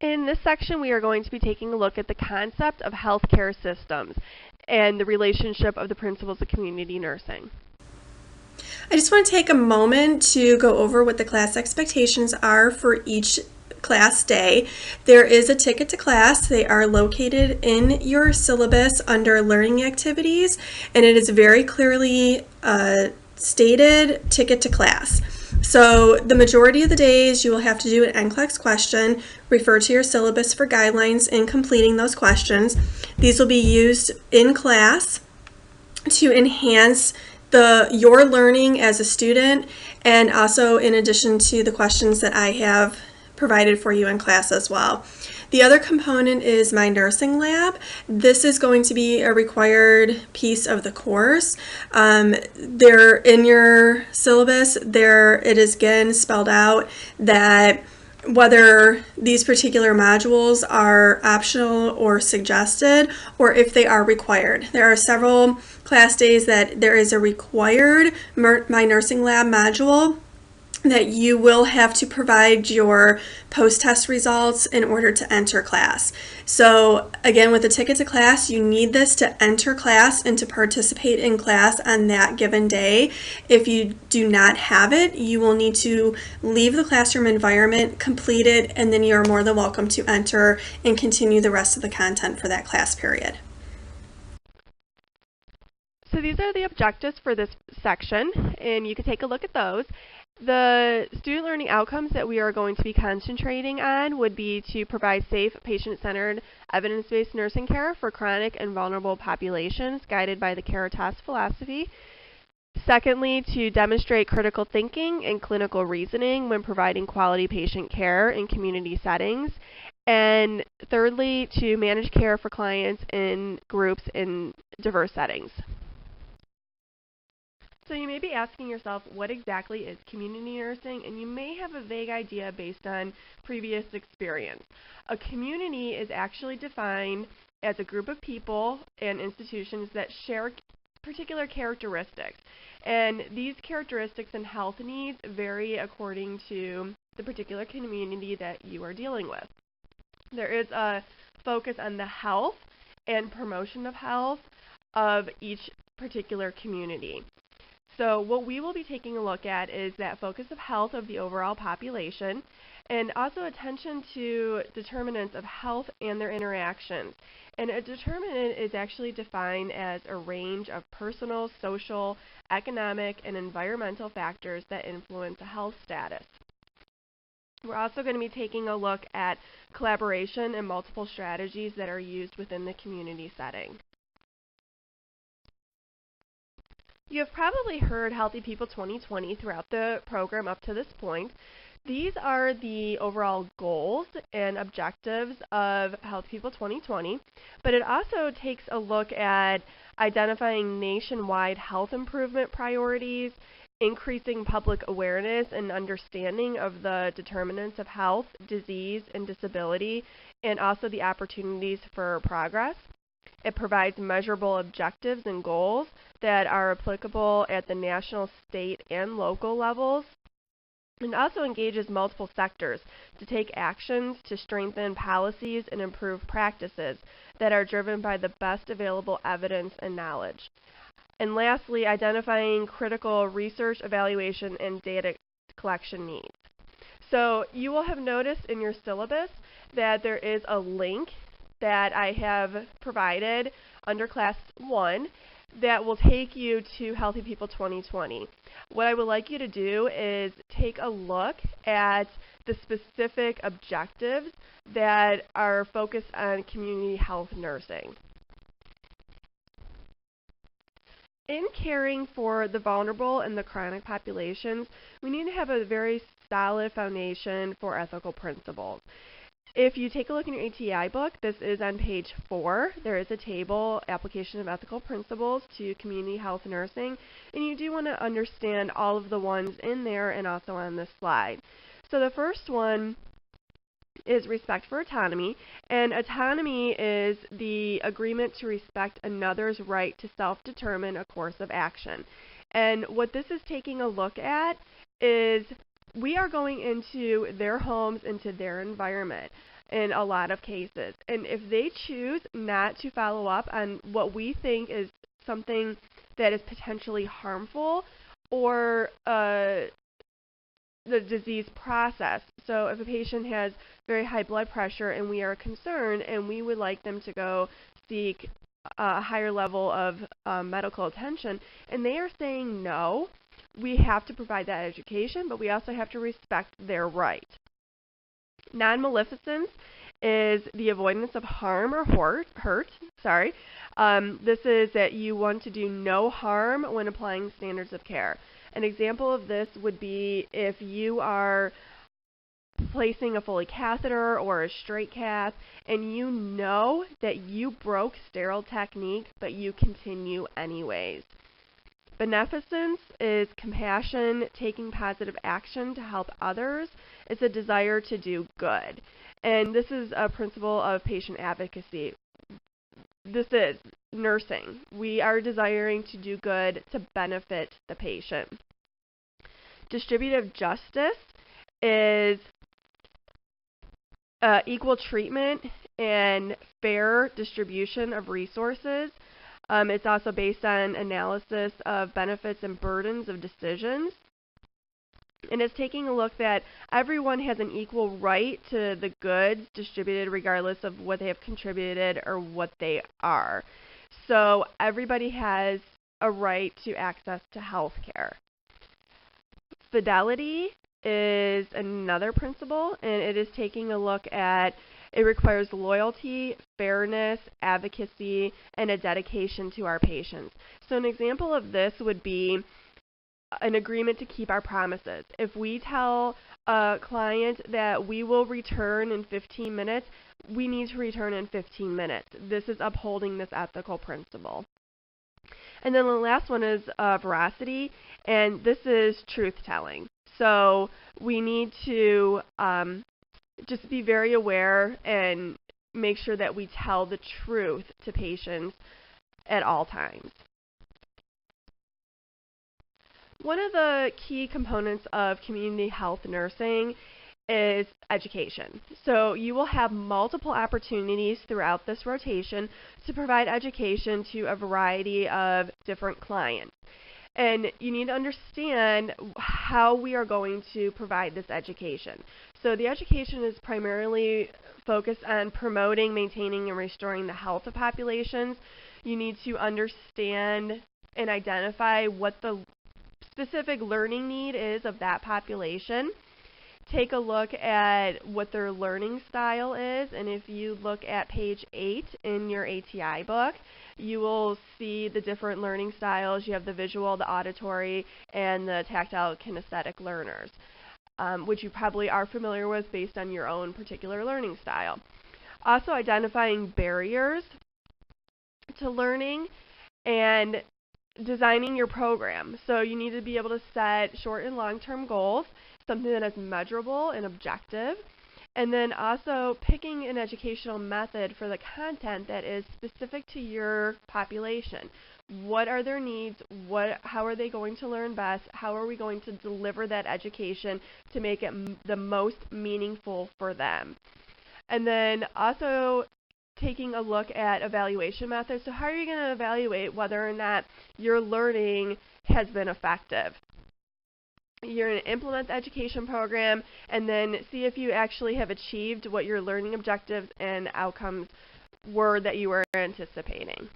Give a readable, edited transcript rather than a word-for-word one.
In this section, we are going to be taking a look at the concept of healthcare systems and the relationship of the principles of community nursing. I just want to take a moment to go over what the class expectations are for each class day. There is a ticket to class. They are located in your syllabus under learning activities, and it is very clearly stated ticket to class. So the majority of the days you will have to do an NCLEX question, refer to your syllabus for guidelines in completing those questions. These will be used in class to enhance your learning as a student, and also in addition to the questions that I have provided for you in class as well. The other component is my nursing lab. This is going to be a required piece of the course. There in your syllabus, it is again spelled out that whether these particular modules are optional or suggested, or if they are required. There are several class days that there is a required My Nursing Lab module that you will have to provide your post-test results in order to enter class. So again, with the ticket to class, you need this to enter class and to participate in class on that given day. If you do not have it, you will need to leave the classroom environment, complete it, and then you are more than welcome to enter and continue the rest of the content for that class period. So these are the objectives for this section, and you can take a look at those. The student learning outcomes that we are going to be concentrating on would be to provide safe, patient-centered, evidence-based nursing care for chronic and vulnerable populations guided by the Caritas philosophy. Secondly, to demonstrate critical thinking and clinical reasoning when providing quality patient care in community settings. And thirdly, to manage care for clients in groups in diverse settings. So you may be asking yourself, what exactly is community nursing? And you may have a vague idea based on previous experience. A community is actually defined as a group of people and institutions that share particular characteristics. And these characteristics and health needs vary according to the particular community that you are dealing with. There is a focus on the health and promotion of health of each particular community. So what we will be taking a look at is that focus of health of the overall population, and also attention to determinants of health and their interactions. And a determinant is actually defined as a range of personal, social, economic, and environmental factors that influence a health status. We're also going to be taking a look at collaboration and multiple strategies that are used within the community setting. You have probably heard Healthy People 2020 throughout the program up to this point. These are the overall goals and objectives of Healthy People 2020, but it also takes a look at identifying nationwide health improvement priorities, increasing public awareness and understanding of the determinants of health, disease, and disability, and also the opportunities for progress. It provides measurable objectives and goals that are applicable at the national, state, and local levels, and also engages multiple sectors to take actions to strengthen policies and improve practices that are driven by the best available evidence and knowledge. And lastly, identifying critical research, evaluation, and data collection needs. So you will have noticed in your syllabus that there is a link that I have provided under Class 1 that will take you to Healthy People 2020. What I would like you to do is take a look at the specific objectives that are focused on community health nursing. In caring for the vulnerable and the chronic populations, we need to have a very solid foundation for ethical principles. If you take a look in your ATI book, this is on page 4. There is a table, Application of Ethical Principles to Community Health Nursing, and you do want to understand all of the ones in there and also on this slide. So the first one is respect for autonomy, and autonomy is the agreement to respect another's right to self-determine a course of action. And what this is taking a look at is we are going into their homes, into their environment in a lot of cases. And if they choose not to follow up on what we think is something that is potentially harmful or the disease process. So if a patient has very high blood pressure and we are concerned and we would like them to go seek a higher level of medical attention and they are saying no, we have to provide that education, but we also have to respect their right. Non-maleficence is the avoidance of harm or hurt. This is that you want to do no harm when applying standards of care. An example of this would be if you are placing a Foley catheter or a straight cath and you know that you broke sterile technique, but you continue anyways. Beneficence is compassion, taking positive action to help others. It's a desire to do good. And this is a principle of patient advocacy. This is nursing. We are desiring to do good to benefit the patient. Distributive justice is equal treatment and fair distribution of resources. It's also based on analysis of benefits and burdens of decisions. And it's taking a look that everyone has an equal right to the goods distributed regardless of what they have contributed or what they are. So everybody has a right to access to health care. Fidelity is another principle, and it is taking a look at it requires loyalty, fairness, advocacy, and a dedication to our patients. So an example of this would be an agreement to keep our promises. If we tell a client that we will return in 15 minutes, we need to return in 15 minutes. This is upholding this ethical principle. And then the last one is veracity, and this is truth-telling. So we need to just be very aware and make sure that we tell the truth to patients at all times. One of the key components of community health nursing is education. So you will have multiple opportunities throughout this rotation to provide education to a variety of different clients. And you need to understand how we are going to provide this education. So the education is primarily focused on promoting, maintaining, and restoring the health of populations. You need to understand and identify what the specific learning need is of that population. Take a look at what their learning style is, and if you look at page 8 in your ATI book, you will see the different learning styles. You have the visual, the auditory, and the tactile kinesthetic learners, which you probably are familiar with based on your own particular learning style. Also identifying barriers to learning and designing your program. So you need to be able to set short and long-term goals, something that is measurable and objective, and then also picking an educational method for the content that is specific to your population. What are their needs? How are they going to learn best? How are we going to deliver that education to make it the most meaningful for them? And then also taking a look at evaluation methods. So how are you going to evaluate whether or not your learning has been effective? You're going to implement the education program and then see if you actually have achieved what your learning objectives and outcomes were that you were anticipating.